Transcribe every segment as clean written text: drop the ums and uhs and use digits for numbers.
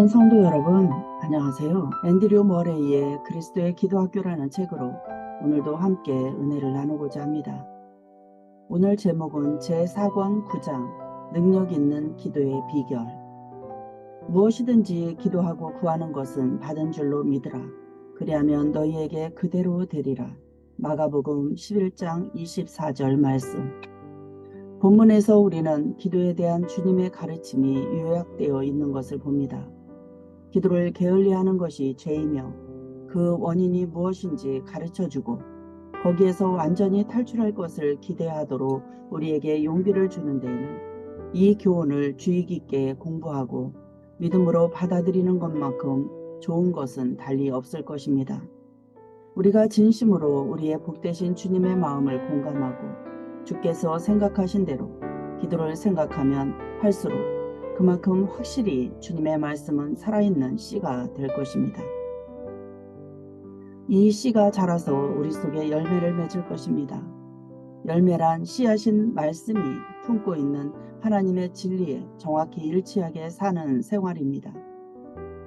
사랑하는 성도 여러분, 안녕하세요. 앤드류 머레이의 그리스도의 기도학교라는 책으로 오늘도 함께 은혜를 나누고자 합니다. 오늘 제목은 제4권 9장 능력 있는 기도의 비결. 무엇이든지 기도하고 구하는 것은 받은 줄로 믿으라. 그리하면 너희에게 그대로 되리라. 마가복음 11장 24절 말씀. 본문에서 우리는 기도에 대한 주님의 가르침이 요약되어 있는 것을 봅니다. 기도를 게을리하는 것이 죄이며 그 원인이 무엇인지 가르쳐주고 거기에서 완전히 탈출할 것을 기대하도록 우리에게 용기를 주는 데에는 이 교훈을 주의 깊게 공부하고 믿음으로 받아들이는 것만큼 좋은 것은 달리 없을 것입니다. 우리가 진심으로 우리의 복되신 주님의 마음을 공감하고 주께서 생각하신 대로 기도를 생각하면 할수록 그만큼 확실히 주님의 말씀은 살아있는 씨가 될 것입니다. 이 씨가 자라서 우리 속에 열매를 맺을 것입니다. 열매란 씨앗인 말씀이 품고 있는 하나님의 진리에 정확히 일치하게 사는 생활입니다.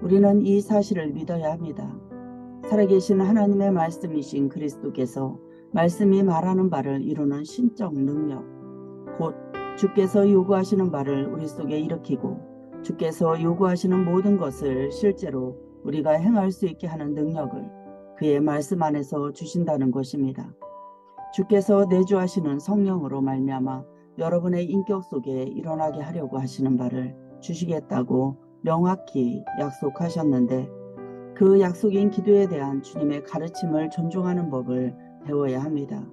우리는 이 사실을 믿어야 합니다. 살아계신 하나님의 말씀이신 그리스도께서 말씀이 말하는 바를 이루는 신적 능력, 곧 주께서 요구하시는 바를 우리 속에 일으키고 주께서 요구하시는 모든 것을 실제로 우리가 행할 수 있게 하는 능력을 그의 말씀 안에서 주신다는 것입니다. 주께서 내주하시는 성령으로 말미암아 여러분의 인격 속에 일어나게 하려고 하시는 바를 주시겠다고 명확히 약속하셨는데 그 약속인 기도에 대한 주님의 가르침을 존중하는 법을 배워야 합니다.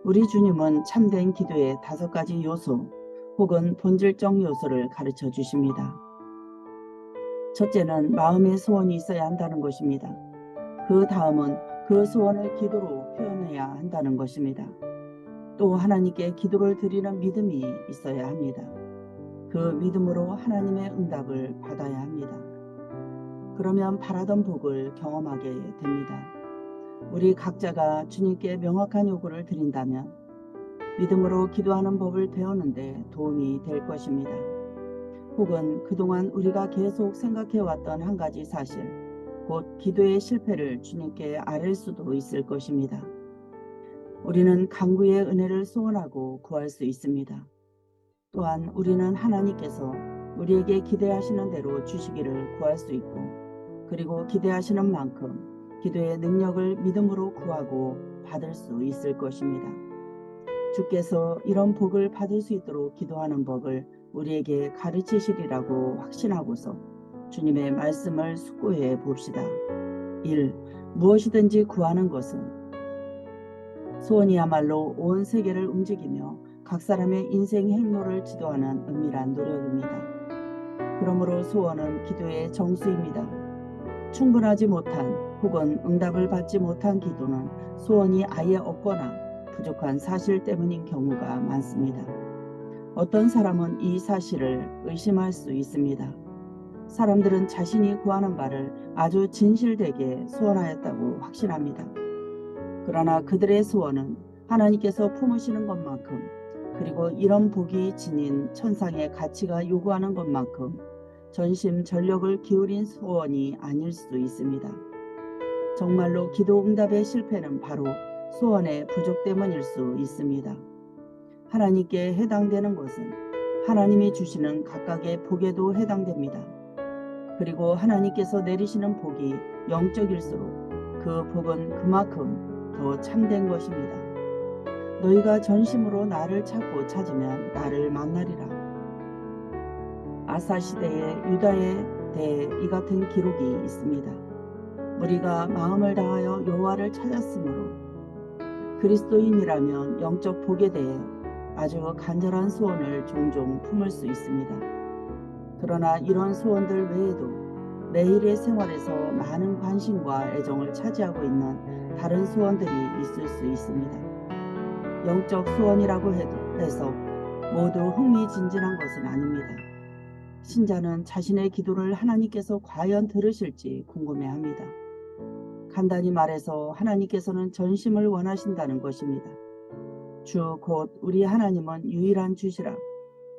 우리 주님은 참된 기도의 5가지 요소 혹은 본질적 요소를 가르쳐 주십니다. 첫째는 마음의 소원이 있어야 한다는 것입니다. 그 다음은 그 소원을 기도로 표현해야 한다는 것입니다. 또 하나님께 기도를 드리는 믿음이 있어야 합니다. 그 믿음으로 하나님의 응답을 받아야 합니다. 그러면 바라던 복을 경험하게 됩니다. 우리 각자가 주님께 명확한 요구를 드린다면 믿음으로 기도하는 법을 배우는데 도움이 될 것입니다. 혹은 그동안 우리가 계속 생각해왔던 한 가지 사실, 곧 기도의 실패를 주님께 아뢰 수도 있을 것입니다. 우리는 간구의 은혜를 소원하고 구할 수 있습니다. 또한 우리는 하나님께서 우리에게 기대하시는 대로 주시기를 구할 수 있고, 그리고 기대하시는 만큼 기도의 능력을 믿음으로 구하고 받을 수 있을 것입니다. 주께서 이런 복을 받을 수 있도록 기도하는 법을 우리에게 가르치시리라고 확신하고서 주님의 말씀을 숙고해 봅시다. 1. 무엇이든지 구하는 것은 소원이야말로 온 세계를 움직이며 각 사람의 인생 행로를 지도하는 은밀한 노력입니다. 그러므로 소원은 기도의 정수입니다. 충분하지 못한 혹은 응답을 받지 못한 기도는 소원이 아예 없거나 부족한 사실 때문인 경우가 많습니다. 어떤 사람은 이 사실을 의심할 수 있습니다. 사람들은 자신이 구하는 바를 아주 진실되게 소원하였다고 확신합니다. 그러나 그들의 소원은 하나님께서 품으시는 것만큼 그리고 이런 복이 지닌 천상의 가치가 요구하는 것만큼 전심전력을 기울인 소원이 아닐 수 있습니다. 정말로 기도 응답의 실패는 바로 소원의 부족 때문일 수 있습니다. 하나님께 해당되는 것은 하나님이 주시는 각각의 복에도 해당됩니다. 그리고 하나님께서 내리시는 복이 영적일수록 그 복은 그만큼 더 참된 것입니다. 너희가 전심으로 나를 찾고 찾으면 나를 만나리라. 아사 시대에 유다에 대해 이 같은 기록이 있습니다. 우리가 마음을 다하여 여호와를 찾았으므로 그리스도인이라면 영적 복에 대해 아주 간절한 소원을 종종 품을 수 있습니다. 그러나 이런 소원들 외에도 매일의 생활에서 많은 관심과 애정을 차지하고 있는 다른 소원들이 있을 수 있습니다. 영적 소원이라고 해서 모두 흥미진진한 것은 아닙니다. 신자는 자신의 기도를 하나님께서 과연 들으실지 궁금해합니다. 간단히 말해서 하나님께서는 전심을 원하신다는 것입니다. 주 곧 우리 하나님은 유일한 주시라.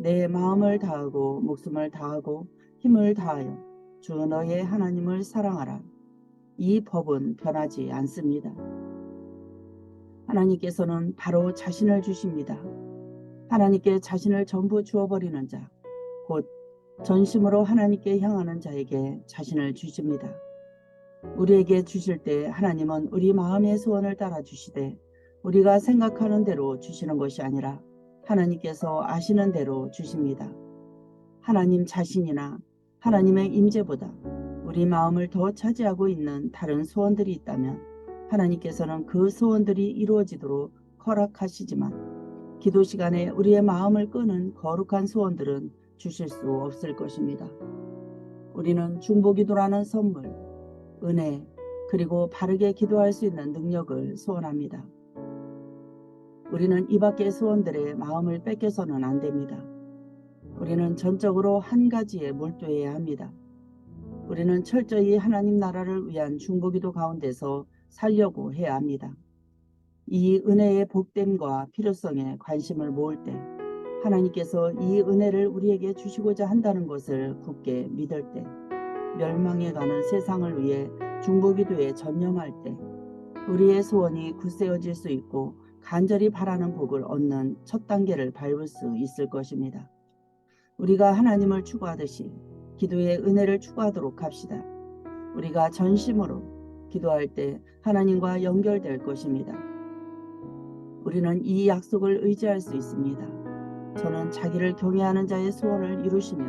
내 마음을 다하고 목숨을 다하고 힘을 다하여 주 너의 하나님을 사랑하라. 이 법은 변하지 않습니다. 하나님께서는 바로 자신을 주십니다. 하나님께 자신을 전부 주어버리는 자, 곧 전심으로 하나님께 향하는 자에게 자신을 주십니다. 우리에게 주실 때 하나님은 우리 마음의 소원을 따라 주시되 우리가 생각하는 대로 주시는 것이 아니라 하나님께서 아시는 대로 주십니다. 하나님 자신이나 하나님의 임재보다 우리 마음을 더 차지하고 있는 다른 소원들이 있다면 하나님께서는 그 소원들이 이루어지도록 허락하시지만 기도 시간에 우리의 마음을 끄는 거룩한 소원들은 주실 수 없을 것입니다. 우리는 중보기도라는 선물, 은혜, 그리고 바르게 기도할 수 있는 능력을 소원합니다. 우리는 이 밖의 소원들의 마음을 뺏겨서는 안 됩니다. 우리는 전적으로 한 가지에 몰두해야 합니다. 우리는 철저히 하나님 나라를 위한 중보기도 가운데서 살려고 해야 합니다. 이 은혜의 복됨과 필요성에 관심을 모을 때 하나님께서 이 은혜를 우리에게 주시고자 한다는 것을 굳게 믿을 때 멸망해가는 세상을 위해 중보기도에 전념할 때 우리의 소원이 굳세어질 수 있고 간절히 바라는 복을 얻는 첫 단계를 밟을 수 있을 것입니다. 우리가 하나님을 추구하듯이 기도의 은혜를 추구하도록 합시다. 우리가 전심으로 기도할 때 하나님과 연결될 것입니다. 우리는 이 약속을 의지할 수 있습니다. 저는 자기를 경외하는 자의 소원을 이루시며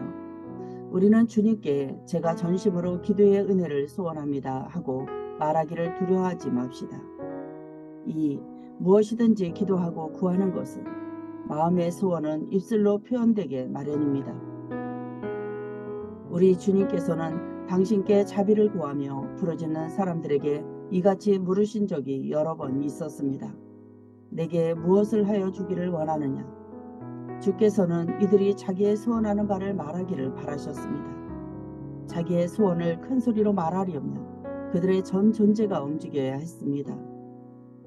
우리는 주님께 제가 전심으로 기도의 은혜를 소원합니다 하고 말하기를 두려워하지 맙시다. 무엇이든지 기도하고 구하는 것은 마음의 소원은 입술로 표현되게 마련입니다. 우리 주님께서는 당신께 자비를 구하며 부르짖는 사람들에게 이같이 물으신 적이 여러 번 있었습니다. 내게 무엇을 하여 주기를 원하느냐? 주께서는 이들이 자기의 소원하는 바를 말하기를 바라셨습니다. 자기의 소원을 큰 소리로 말하려면 그들의 전 존재가 움직여야 했습니다.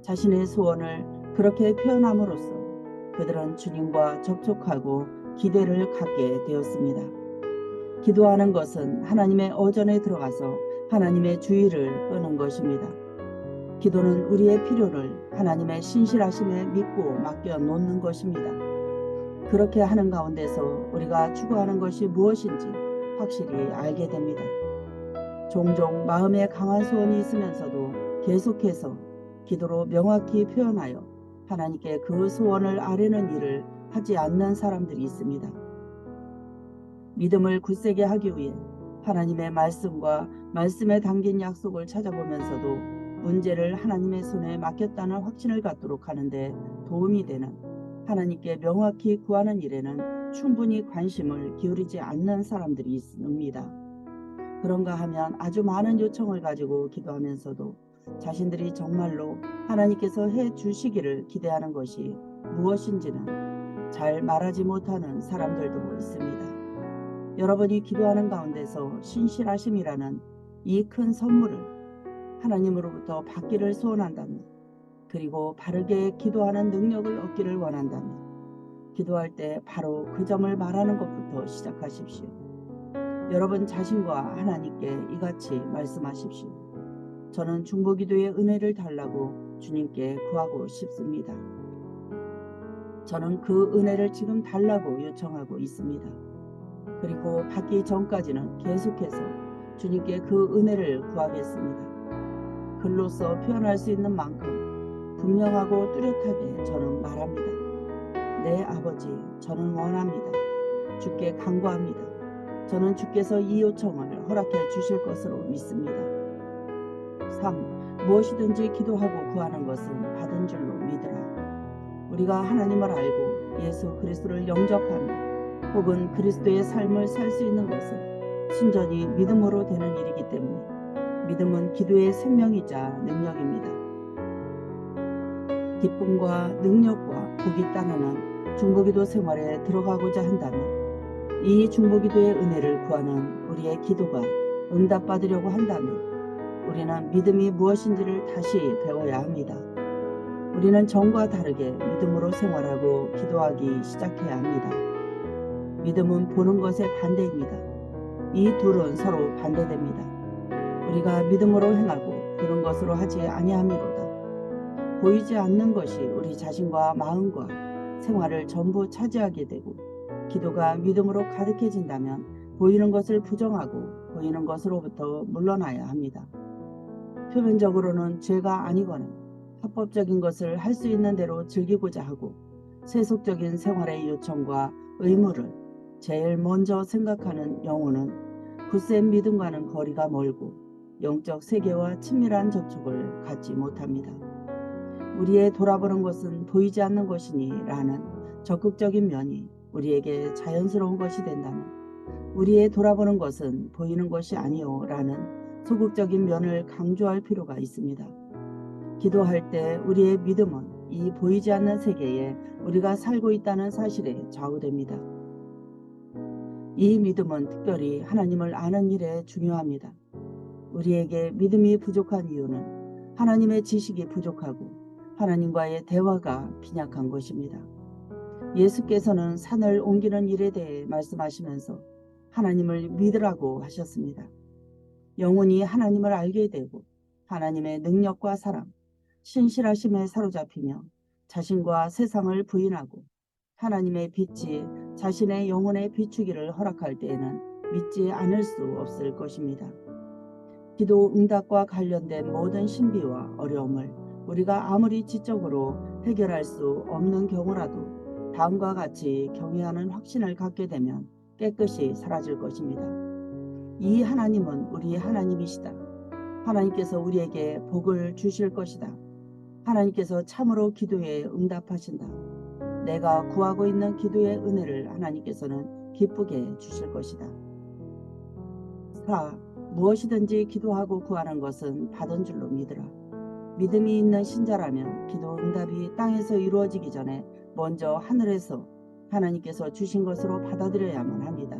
자신의 소원을 그렇게 표현함으로써 그들은 주님과 접촉하고 기대를 갖게 되었습니다. 기도하는 것은 하나님의 어전에 들어가서 하나님의 주의를 끄는 것입니다. 기도는 우리의 필요를 하나님의 신실하심에 믿고 맡겨 놓는 것입니다. 그렇게 하는 가운데서 우리가 추구하는 것이 무엇인지 확실히 알게 됩니다. 종종 마음에 강한 소원이 있으면서도 계속해서 기도로 명확히 표현하여 하나님께 그 소원을 아뢰는 일을 하지 않는 사람들이 있습니다. 믿음을 굳세게 하기 위해 하나님의 말씀과 말씀에 담긴 약속을 찾아보면서도 문제를 하나님의 손에 맡겼다는 확신을 갖도록 하는데 도움이 되는 하나님께 명확히 구하는 일에는 충분히 관심을 기울이지 않는 사람들이 있습니다. 그런가 하면 아주 많은 요청을 가지고 기도하면서도 자신들이 정말로 하나님께서 해 주시기를 기대하는 것이 무엇인지는 잘 말하지 못하는 사람들도 있습니다. 여러분이 기도하는 가운데서 신실하심이라는 이 큰 선물을 하나님으로부터 받기를 소원한다면, 그리고 바르게 기도하는 능력을 얻기를 원한다면 기도할 때 바로 그 점을 말하는 것부터 시작하십시오. 여러분 자신과 하나님께 이같이 말씀하십시오. 저는 중보기도의 은혜를 달라고 주님께 구하고 싶습니다. 저는 그 은혜를 지금 달라고 요청하고 있습니다. 그리고 받기 전까지는 계속해서 주님께 그 은혜를 구하겠습니다. 글로써 표현할 수 있는 만큼 분명하고 뚜렷하게 저는 말합니다. 네, 아버지, 저는 원합니다. 주께 간구합니다. 저는 주께서 이 요청을 허락해 주실 것으로 믿습니다. 3. 무엇이든지 기도하고 구하는 것은 받은 줄로 믿으라. 우리가 하나님을 알고 예수 그리스도를 영접하며 혹은 그리스도의 삶을 살 수 있는 것은 순전히 믿음으로 되는 일이기 때문에 믿음은 기도의 생명이자 능력입니다. 기쁨과 능력과 복이 따르는 중보기도 생활에 들어가고자 한다면 이 중보기도의 은혜를 구하는 우리의 기도가 응답받으려고 한다면 우리는 믿음이 무엇인지를 다시 배워야 합니다. 우리는 전과 다르게 믿음으로 생활하고 기도하기 시작해야 합니다. 믿음은 보는 것의 반대입니다. 이 둘은 서로 반대됩니다. 우리가 믿음으로 행하고 들은 것으로 하지 아니함이로다. 보이지 않는 것이 우리 자신과 마음과 생활을 전부 차지하게 되고, 기도가 믿음으로 가득해진다면 보이는 것을 부정하고 보이는 것으로부터 물러나야 합니다. 표면적으로는 죄가 아니거나 합법적인 것을 할 수 있는 대로 즐기고자 하고 세속적인 생활의 요청과 의무를 제일 먼저 생각하는 영혼은 굳센 믿음과는 거리가 멀고 영적 세계와 친밀한 접촉을 갖지 못합니다. 우리의 돌아보는 것은 보이지 않는 것이니 라는 적극적인 면이 우리에게 자연스러운 것이 된다면, 우리의 돌아보는 것은 보이는 것이 아니요 라는 소극적인 면을 강조할 필요가 있습니다. 기도할 때 우리의 믿음은 이 보이지 않는 세계에 우리가 살고 있다는 사실에 좌우됩니다. 이 믿음은 특별히 하나님을 아는 일에 중요합니다. 우리에게 믿음이 부족한 이유는 하나님의 지식이 부족하고 하나님과의 대화가 빈약한 것입니다. 예수께서는 산을 옮기는 일에 대해 말씀하시면서 하나님을 믿으라고 하셨습니다. 영혼이 하나님을 알게 되고 하나님의 능력과 사랑, 신실하심에 사로잡히며 자신과 세상을 부인하고 하나님의 빛이 자신의 영혼에 비추기를 허락할 때에는 믿지 않을 수 없을 것입니다. 기도 응답과 관련된 모든 신비와 어려움을 우리가 아무리 지적으로 해결할 수 없는 경우라도 다음과 같이 경외하는 확신을 갖게 되면 깨끗이 사라질 것입니다. 이 하나님은 우리의 하나님이시다. 하나님께서 우리에게 복을 주실 것이다. 하나님께서 참으로 기도에 응답하신다. 내가 구하고 있는 기도의 은혜를 하나님께서는 기쁘게 주실 것이다. 4. 무엇이든지 기도하고 구하는 것은 받은 줄로 믿으라. 믿음이 있는 신자라면 기도 응답이 땅에서 이루어지기 전에 먼저 하늘에서 하나님께서 주신 것으로 받아들여야만 합니다.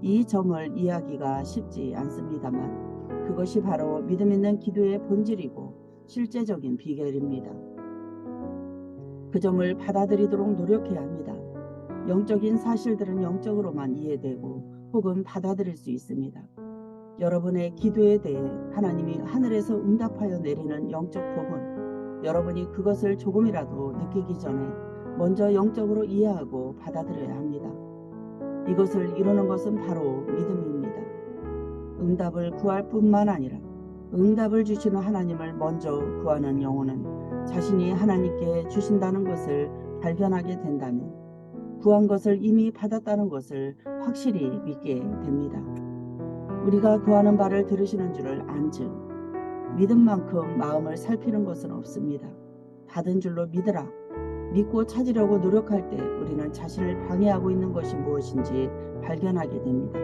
이 점을 이해하기가 쉽지 않습니다만 그것이 바로 믿음 있는 기도의 본질이고 실제적인 비결입니다. 그 점을 받아들이도록 노력해야 합니다. 영적인 사실들은 영적으로만 이해되고 혹은 받아들일 수 있습니다. 여러분의 기도에 대해 하나님이 하늘에서 응답하여 내리는 영적 복은 여러분이 그것을 조금이라도 느끼기 전에 먼저 영적으로 이해하고 받아들여야 합니다. 이것을 이루는 것은 바로 믿음입니다. 응답을 구할 뿐만 아니라 응답을 주시는 하나님을 먼저 구하는 영혼은 자신이 하나님께 주신다는 것을 발견하게 된다면 구한 것을 이미 받았다는 것을 확실히 믿게 됩니다. 우리가 구하는 바를 들으시는 줄을 안즉 믿음만큼 마음을 살피는 것은 없습니다. 받은 줄로 믿으라. 믿고 찾으려고 노력할 때 우리는 자신을 방해하고 있는 것이 무엇인지 발견하게 됩니다.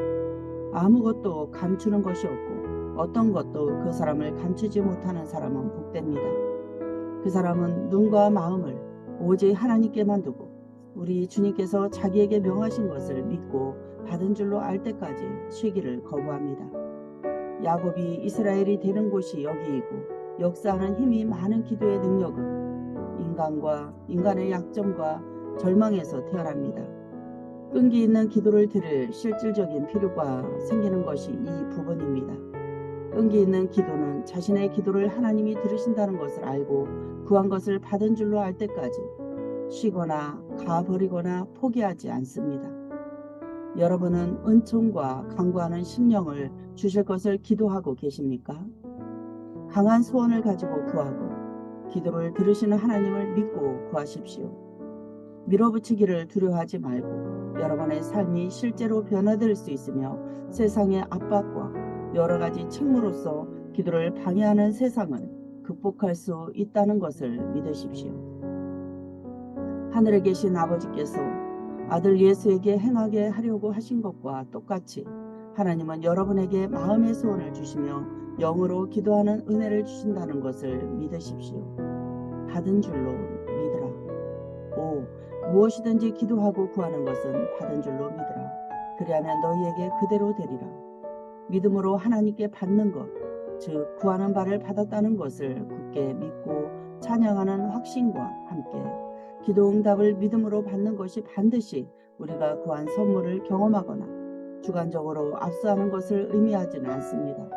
아무것도 감추는 것이 없고 어떤 것도 그 사람을 감추지 못하는 사람은 복됩니다. 그 사람은 눈과 마음을 오직 하나님께만 두고 우리 주님께서 자기에게 명하신 것을 믿고 받은 줄로 알 때까지 쉬기를 거부합니다. 야곱이 이스라엘이 되는 곳이 여기이고 역사하는 힘이 많은 기도의 능력은 인간의 약점과 절망에서 태어납니다. 끈기 있는 기도를 드릴 실질적인 필요가 생기는 것이 이 부분입니다. 끈기 있는 기도는 자신의 기도를 하나님이 들으신다는 것을 알고 구한 것을 받은 줄로 알 때까지 쉬거나 가버리거나 포기하지 않습니다. 여러분은 은총과 강구하는 심령을 주실 것을 기도하고 계십니까? 강한 소원을 가지고 구하고 기도를 들으시는 하나님을 믿고 구하십시오. 밀어붙이기를 두려워하지 말고 여러분의 삶이 실제로 변화될 수 있으며 세상의 압박과 여러 가지 책무로서 기도를 방해하는 세상을 극복할 수 있다는 것을 믿으십시오. 하늘에 계신 아버지께서 아들 예수에게 행하게 하려고 하신 것과 똑같이 하나님은 여러분에게 마음의 소원을 주시며 영으로 기도하는 은혜를 주신다는 것을 믿으십시오. 받은 줄로 믿으라. 5. 무엇이든지 기도하고 구하는 것은 받은 줄로 믿으라. 그리하면 너희에게 그대로 되리라. 믿음으로 하나님께 받는 것, 즉 구하는 바를 받았다는 것을 굳게 믿고 찬양하는 확신과 함께 기도 응답을 믿음으로 받는 것이 반드시 우리가 구한 선물을 경험하거나 주관적으로 압수하는 것을 의미하지는 않습니다.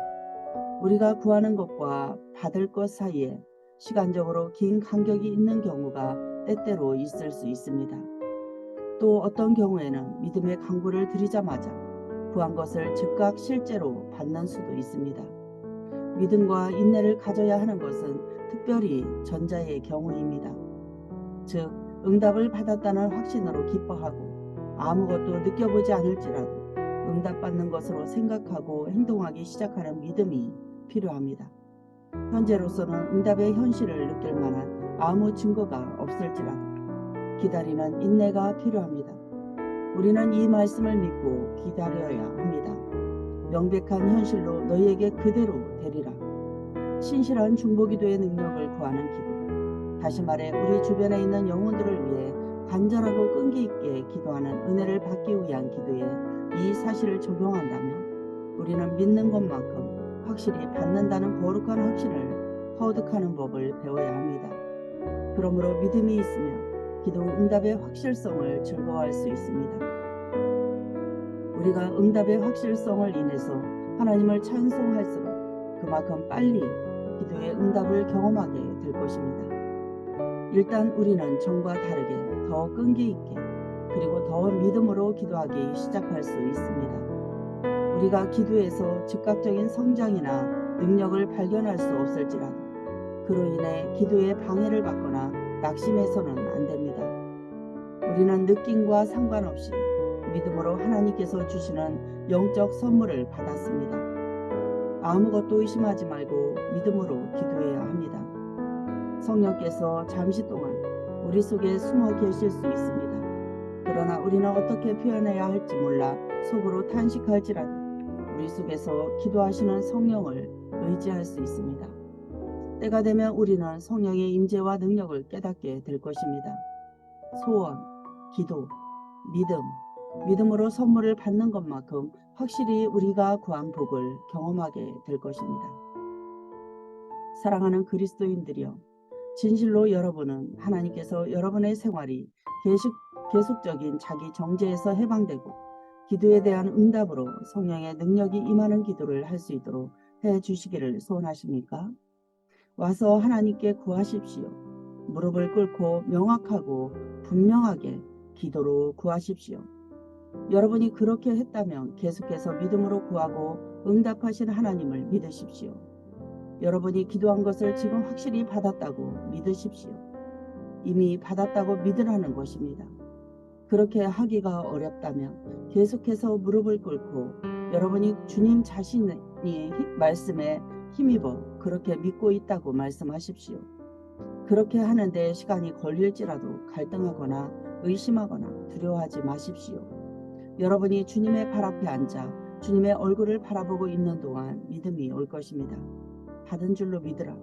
우리가 구하는 것과 받을 것 사이에 시간적으로 긴 간격이 있는 경우가 때때로 있을 수 있습니다. 또 어떤 경우에는 믿음의 간구를 드리자마자 구한 것을 즉각 실제로 받는 수도 있습니다. 믿음과 인내를 가져야 하는 것은 특별히 전자의 경우입니다. 즉, 응답을 받았다는 확신으로 기뻐하고 아무것도 느껴보지 않을지라도 응답받는 것으로 생각하고 행동하기 시작하는 믿음이 필요합니다. 현재로서는 응답의 현실을 느낄 만한 아무 증거가 없을지라도 기다리는 인내가 필요합니다. 우리는 이 말씀을 믿고 기다려야 합니다. 명백한 현실로 너희에게 그대로 되리라. 신실한 중보기도의 능력을 구하는 기도, 다시 말해 우리 주변에 있는 영혼들을 위해 간절하고 끈기 있게 기도하는 은혜를 받기 위한 기도에 이 사실을 적용한다면 우리는 믿는 것만큼 확실히 받는다는 거룩한 확신을 터득하는 법을 배워야 합니다. 그러므로 믿음이 있으면 기도 응답의 확실성을 즐거워할 수 있습니다. 우리가 응답의 확실성을 인해서 하나님을 찬송할수록 그만큼 빨리 기도의 응답을 경험하게 될 것입니다. 일단 우리는 전과 다르게 더 끈기 있게 그리고 더 믿음으로 기도하기 시작할 수 있습니다. 우리가 기도에서 즉각적인 성장이나 능력을 발견할 수 없을지라도 그로 인해 기도에 방해를 받거나 낙심해서는 안 됩니다. 우리는 느낌과 상관없이 믿음으로 하나님께서 주시는 영적 선물을 받았습니다. 아무것도 의심하지 말고 믿음으로 기도해야 합니다. 성령께서 잠시 동안 우리 속에 숨어 계실 수 있습니다. 그러나 우리는 어떻게 표현해야 할지 몰라 속으로 탄식할지라도 우리 속에서 기도하시는 성령을 의지할 수 있습니다. 때가 되면 우리는 성령의 임재와 능력을 깨닫게 될 것입니다. 소원, 기도, 믿음으로 선물을 받는 것만큼 확실히 우리가 구한 복을 경험하게 될 것입니다. 사랑하는 그리스도인들이여, 진실로 여러분은 하나님께서 여러분의 생활이 계속적인 자기 정죄에서 해방되고 기도에 대한 응답으로 성령의 능력이 임하는 기도를 할 수 있도록 해주시기를 소원하십니까? 와서 하나님께 구하십시오. 무릎을 꿇고 명확하고 분명하게 기도로 구하십시오. 여러분이 그렇게 했다면 계속해서 믿음으로 구하고 응답하신 하나님을 믿으십시오. 여러분이 기도한 것을 지금 확실히 받았다고 믿으십시오. 이미 받았다고 믿으라는 것입니다. 그렇게 하기가 어렵다면 계속해서 무릎을 꿇고 여러분이 주님 자신이 말씀에 힘입어 그렇게 믿고 있다고 말씀하십시오. 그렇게 하는데 시간이 걸릴지라도 갈등하거나 의심하거나 두려워하지 마십시오. 여러분이 주님의 발 앞에 앉아 주님의 얼굴을 바라보고 있는 동안 믿음이 올 것입니다. 받은 줄로 믿으라.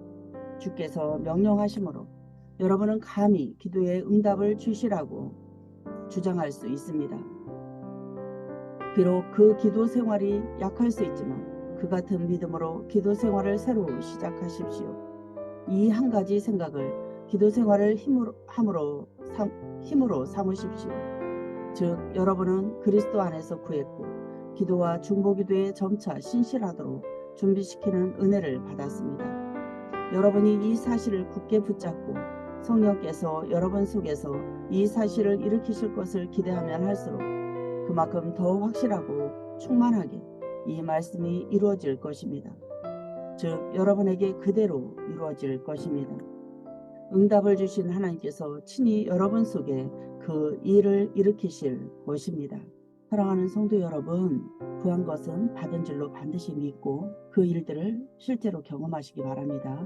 주께서 명령하심으로 여러분은 감히 기도의 응답을 주시라고 주장할 수 있습니다. 비록 그 기도 생활이 약할 수 있지만 그 같은 믿음으로 기도 생활을 새로 시작하십시오. 이 한 가지 생각을 기도 생활을 힘으로 삼으십시오. 즉, 여러분은 그리스도 안에서 구했고 기도와 중보기도에 점차 신실하도록 준비시키는 은혜를 받았습니다. 여러분이 이 사실을 굳게 붙잡고 성령께서 여러분 속에서 이 사실을 일으키실 것을 기대하면 할수록 그만큼 더 확실하고 충만하게 이 말씀이 이루어질 것입니다. 즉, 여러분에게 그대로 이루어질 것입니다. 응답을 주신 하나님께서 친히 여러분 속에 그 일을 일으키실 것입니다. 사랑하는 성도 여러분, 구한 것은 받은 줄로 반드시 믿고 그 일들을 실제로 경험하시기 바랍니다.